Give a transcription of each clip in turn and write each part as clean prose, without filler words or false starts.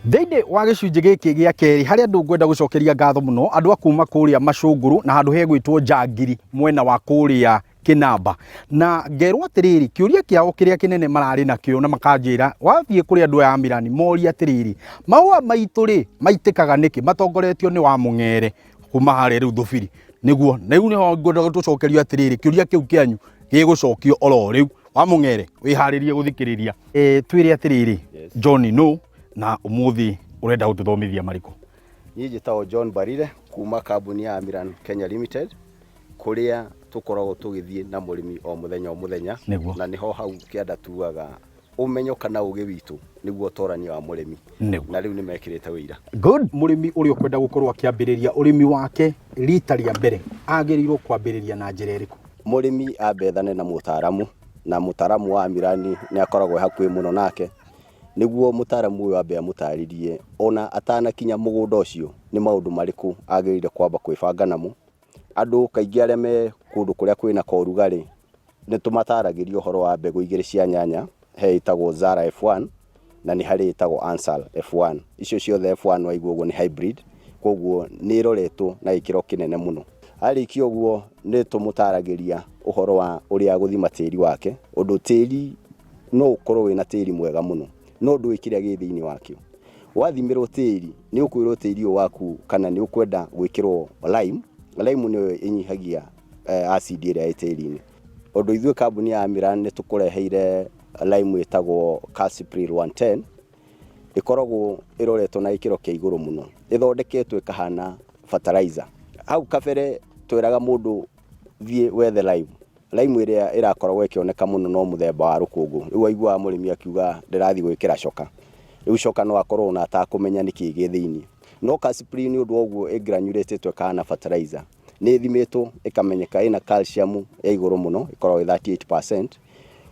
Thĩinĩ wa gĩcunjĩ gĩkĩ gĩa kerĩ harĩa andũ ngwenda gũcokeria ngatho mũno andũ a kuma kũrĩa Macũngũrũ na handũ hegwĩtwo Njangiri mwena wa kũrĩa Kĩnamba, na ngerwo atĩrĩrĩ kĩũria kĩao kĩrĩa kĩnene mararĩ nakĩo na makanjĩra wathiĩ kũrĩ andũ aya Amirani moria atĩrĩrĩ mahũa maitũ rĩ maitĩkaga nĩkĩ matongoretio nĩ wa Mũng'ere kuma harĩa rĩu Thũbiri, nĩguo nĩho ngwenda gũtũcokeria atĩrĩrĩ kĩũria kĩu kĩanyu gĩgũcokio oro rĩu. Wa Mũng'ere wĩharĩrie gũthikĩrĩria twĩre atĩrĩrĩ John no na umuthi urenda gũtũthomithia marĩkũ? Niĩ njĩtagwo John Barire kuma kambuni ya Amiran Kenya Limited kuria tukoragwo tugithie na mũrĩmi o mũthenya na niho hau kĩanda tuaga umenyo kana ũgĩ witũ nĩguo torania wa mũrĩmi na rĩu nĩmekĩrĩte wĩira. Good. Mũrĩmi ũrĩa ũkwenda gũkorwo akĩambĩrĩria ũrĩmi wake rita rĩa mbere agĩrĩirwo kwambĩrĩria na njĩra ĩrĩkũ? Mũrĩmi ambethane na mũtaaramu, na mũtaaramu wa Amirani nĩ akoragwo hakuhĩ mũno nake nĩguo mũtaaramu ũyũ ambe amũtarĩrie ona atanakinya mũgũnda ũcio nĩ maũndũ marĩkũ agĩrĩire kwamba kwĩbanga namo. Andũ kaingĩ arĩa me kũndũ kũrĩa kwĩna korugarĩ nĩ tũmataragĩrio ũhoro wa mbegũ igĩrĩ cia nyanya, he ĩtagwo Zara F1 na nĩ harĩ ĩtagwo Ansal F1. Icio ciothe F1 waigua ũguo nĩ hybrid, koguo nĩ iroretwo na gĩkĩro kĩnene mũno. Arĩkia ũguo nĩ tũmũtaragĩria ũhoro wa ũrĩa gũthima tĩri wake, ũndũ tĩri no ũkorwo wĩna tĩri mwega mũno no ndũĩ kĩrĩa gĩ thĩinĩ wakĩo. Wathimĩrwo tĩri nĩ ũkwĩrwo tĩri ũyũ waku kana nĩ ũkwenda gwĩkĩrwo lime. Lime nĩyo ĩnyihagia acid ĩrĩa ĩ tĩri-inĩ. Ũndũ ithuĩ kambuni ya Amiran nĩ tũkũreheire lime ĩtagwo Calcipril 110, ĩkoragwo ĩroretwo na gĩkĩro kĩa igũrũ mũno, ĩthondeketwo ĩkahana fertilizer. Hau kabere twĩraga mũndũ thiĩ wethe lime. Lime ĩrĩa ĩrakoragwo ĩkĩoneka mũno no mũthemba wa rũkũngũ. Rĩu aigua mũrĩmi akiuga ndĩrathiĩ gwĩkĩra coka. Rĩu coka no akorwo na atakũmenya nĩkĩ gĩ thĩinĩ. No Calcipril nĩ ũndũ woguo ĩgranulated ĩkahana fertilizer. Nĩ ĩthimĩtwo ĩkamenyeka ĩna calcium ya igũrũ mũno, ĩkoragwo 38%.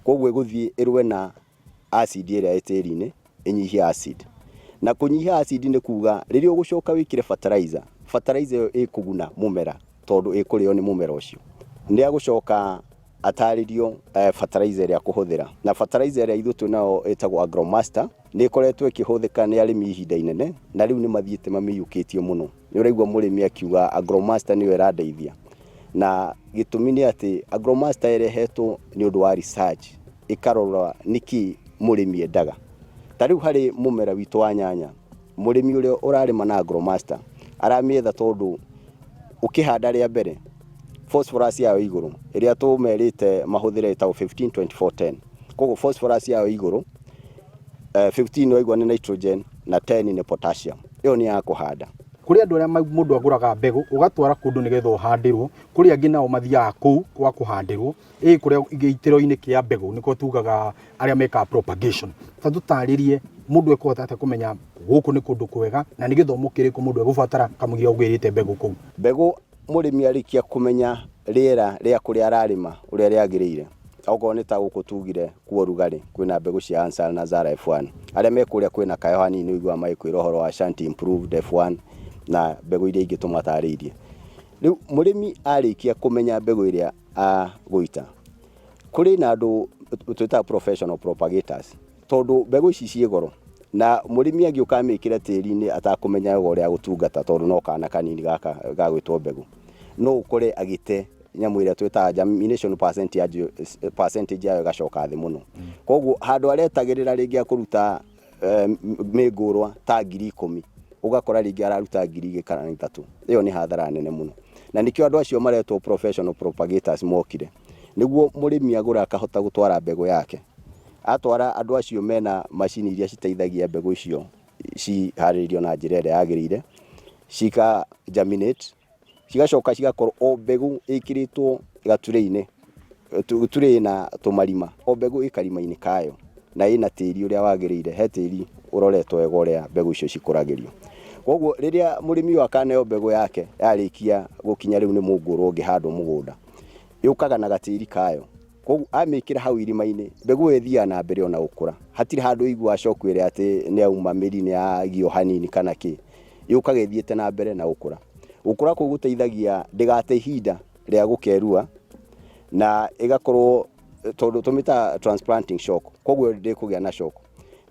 Koguo ĩgũthiĩ ĩrũe na acid ĩrĩa ĩ tĩri-inĩ, ĩnyihie acid. Na kũnyihia acid nĩ kuga rĩrĩa ũgũcoka wĩkĩre fertilizer, fertilizer ĩyo ĩkũguna mũmera tondũ ĩkũrĩo nĩ mũmera ũcio. Nĩ agũcoka atarĩrio fertilizer ĩrĩa kũhũthĩra, na fertilizer ĩrĩa ithuĩ twĩnayo ĩtagwo Agromaster nĩ ĩkoretwo ĩkĩhũthĩka nĩ arĩmi ihinda inene na rĩu nĩ mathiĩte mamĩiyũkĩtie mũno. Nĩ ũraigua mũrĩmi akiuga Agromaster nĩyo ĩrandeithia, na gĩtũmi nĩ atĩ Agromaster ĩrehetwo nĩ ũndũ wa research ĩkarora nĩkĩ mũrĩmi endaga. Ta rĩu harĩ mũmera witũ wa nyanya, mũrĩmi ũrĩa ũrarĩma na Agromaster aramĩetha tondũ ũkĩhanda rĩa mbere phosphorus yao igũrũ ĩrĩa tũmerĩte mahũthĩre ĩtagwo 15-24-10. Koguo phosphorus yao igũrũ 15 waigua nĩ nitrogen na 10 nĩ potassium. Ĩyo nĩ ya kũhanda. Kũrĩ andũ arĩa mũndũ agũraga mbegũ ũgatwara kũndũ nĩgetha ũhandĩrwo, kũrĩ angĩ nao mathiaga kũu kwa kũhandĩrwo kũrĩa gĩitĩro-inĩ kĩa mbegũ nĩko tugaga arĩa mekaga propagation. Ta tũtarĩrie mũndũ ekũhota atĩa kũmenya gũkũ nĩ kũndũ kwega na nĩ gĩthomo kĩrĩkũ mũndũ egũbatara kamũira ũgwĩrĩte mbegũ kũu? Mbegũ mũrĩmi arĩkia kũmenya rĩera rĩa kũrĩa ararĩma ũrĩa rĩagĩrĩire, okorwo nĩ ta gũkũ tugire kwa rugarĩ kwĩna mbegũ cia Ansal na Zara F1. Arĩa mekũrĩa kwĩna kayo hanini ũigua magĩkwĩra ũhoro wa Shanti Improved F1 na mbegũ iria ingĩ tũmatarĩirie. Rĩu mũrĩmi arĩkia kũmenya mbegũ ĩrĩa agũita, kũrĩ na andũ twĩtaga professional propagators tondũ mbegũ ici ciĩ goro na mũrĩmi angĩũka amĩkĩra tĩri-inĩ atakũmenya ũrĩa gũtungata tondũ no kana kanini gaka gagwĩtwo mbegũ, no ũkore agĩte nyamũ ĩrĩa twĩtaga germination percentage yayo ĩgacoka thĩ mũno. Koguo handũ aretagĩrĩra rĩngĩ akũruta mĩngũrwa ta 10,000 ũgakora rĩngĩ araruta 2,000 kana 3,000. Ĩyo nĩ hathara nene mũno, na nĩkĩo andũ acio maretwo professional propagators mokire nĩguo mũrĩmi agũra akahota gũtwara mbegũ yake. Atwara andũ acio mena macini iria citeithagia mbegũ icio ciharĩrĩrio na njĩra ĩrĩa yagĩrĩire, cika germinate, cigacoka cigakorwo o mbegũ ĩkĩrĩtwo gaturĩ-inĩ, turĩ na tũmarima, o mbegũ ĩ karima-inĩ kayo na ĩna tĩri ũrĩa wagĩrĩire, he tĩri ũroretwo wega ũrĩa mbegũ icio cikũragĩrio. Koguo rĩrĩa mũrĩmi ũyũ akaneo mbegũ yake yarĩkia gũkinya rĩu nĩ mũngũrwo ũngĩhandwo mũgũnda, yũkaga na gatĩri kayo. Koguo amĩkĩra hau irima-inĩ, mbegũ ĩyo ĩthiaga na mbere ona gũkũra. Hatirĩ handũ igua coku ĩrĩa atĩ nĩ auma mĩri nĩ yagio hanini kana kĩ, yũkaga ĩthiĩte na mbere na gũkũra. Gũkũra kũu gũteithagia ndĩgate ihinda rĩa gũkerua na ĩgakorwo tondũ tũmĩta transplanting shock, koguo ndĩkũgĩa na shock.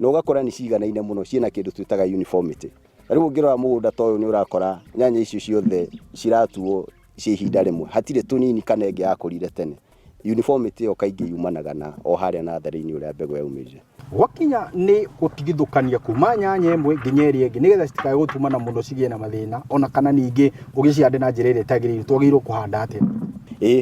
na ugakora ni ciganaine muno ciina kindu twitaga uniformity. Riu ngirora mugunda toyo ni urakora nyanya icio ciothe ciratuo ci ihinda rimwe, hatire tunini kana enge yakurire tene. Uniformity yo kaingi yumanaga na o haria natharini uria mbegu yaumire. Wakinya ni gutigithukania kuma nyanya imwe nginya iria ingi nigetha citikae gutumana muno cigie na mathina ona kana ningi ugiciande na njira iria itagiriire twagirwo kuhanda atia.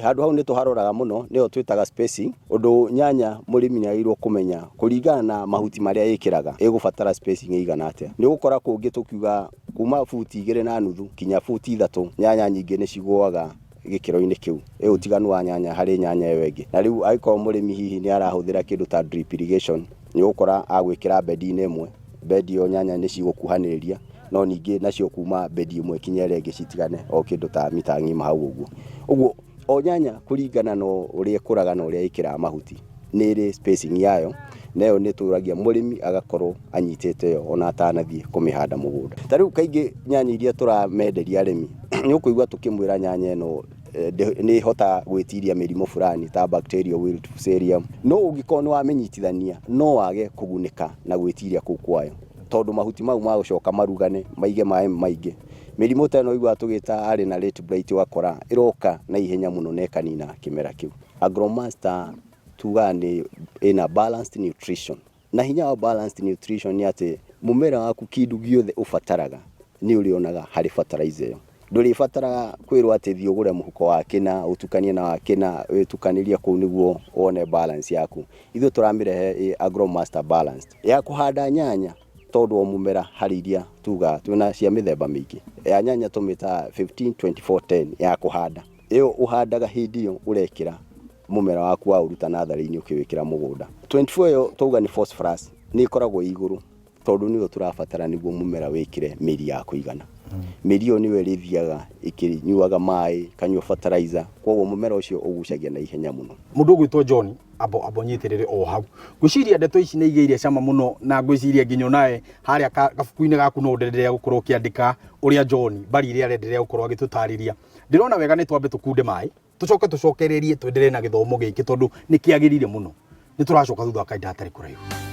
Handu hau ni tuharoraga muno niyo twitaga spacing. Undu nyanya murimi nagirwo kumenya kuringana na mahuti maria yikiraga igubatara spacing igana atia. Ni gukora kungi tukiuga kuma futi 2.5 kinya futi 3 nyanya nyingi ni ciguaga gikiro-ini kiu utiganu wa nyanya hari nyanya iyo ingi. Na riu aiko murimi hihi ni arahuthira kindu ta drip irrigation ni gukora agwikira bedi-ini imwe, bedi yo nyanya ni cigukuhaniriria no ningi nacio kuma bedi imwe kinya iria ingi citigane o kindu ta mita ng'ima hau uguo o nyanya kuringana no uria ikuraga na uria ikira mahuti ni ri spacing yayo nayo ni turagia murimi agakorwo anyitete yo ona atanathie kumihanda mugunda. Tariu kaingi nyanya iria turamenderia arimi ni ukuigwa tukimwira nyanya no ni hota gwitiria mirimo fulani ta bacterial wilt fusarium no ungikona ni wamenyitithania no wage kugunika na gwitiria kuu kwayo tondu mahuti mau ma gucoka marugane maige mai maingi. Mirimo ta no igwa tugita ari na late blight wakora iroka na ihenya muno nekanina kimera kiu. Agromaster tugane ina balanced nutrition, na hinya wa balanced nutrition ni ati mumera waku kindu giothe ufataraga ni urionaga hari fertilizer. Nduri fataraga kwirwo ati thio gure muhuko wa kina utukanie na wa kina witukaniria ku niguo one balance yaku. Ithu turamirehe Agromaster balanced ya kuhanda nyanya tondu o mumera hari iria tuga twina cia mithemba mingi. Ya nyanya tumita 15-24-10 ya kuhanda iyo uhandaga hindi yo urekira mumera waku wa uruta natharini ukiwikira mugunda. 24 yo tuga ni phosphorus ni ikoragwo iguru tondu niyo turafatara niguo mumera wikire miri ya kuigana. Miri yo niwe rithiaga ikinyuaga mai kanywa fertilizer kwoguo mumera ucio ugucagia na ihenya muno. Mundu gwitwo John abo nyitirire o hau gwiciria ndeto ici ni igeirie cama muno na gwiciria nginyo nae haria kabuku-ini gaku no ndenderea gukorwo kiandika uria John bari iria arenderea gukorwo agitutariria. Ndirona wega ni twambe tukunde mai tucokererie twendelee na githomo giki tondu ni kiagirire muno. Ni turacoka thutha kainda atari kuraihu.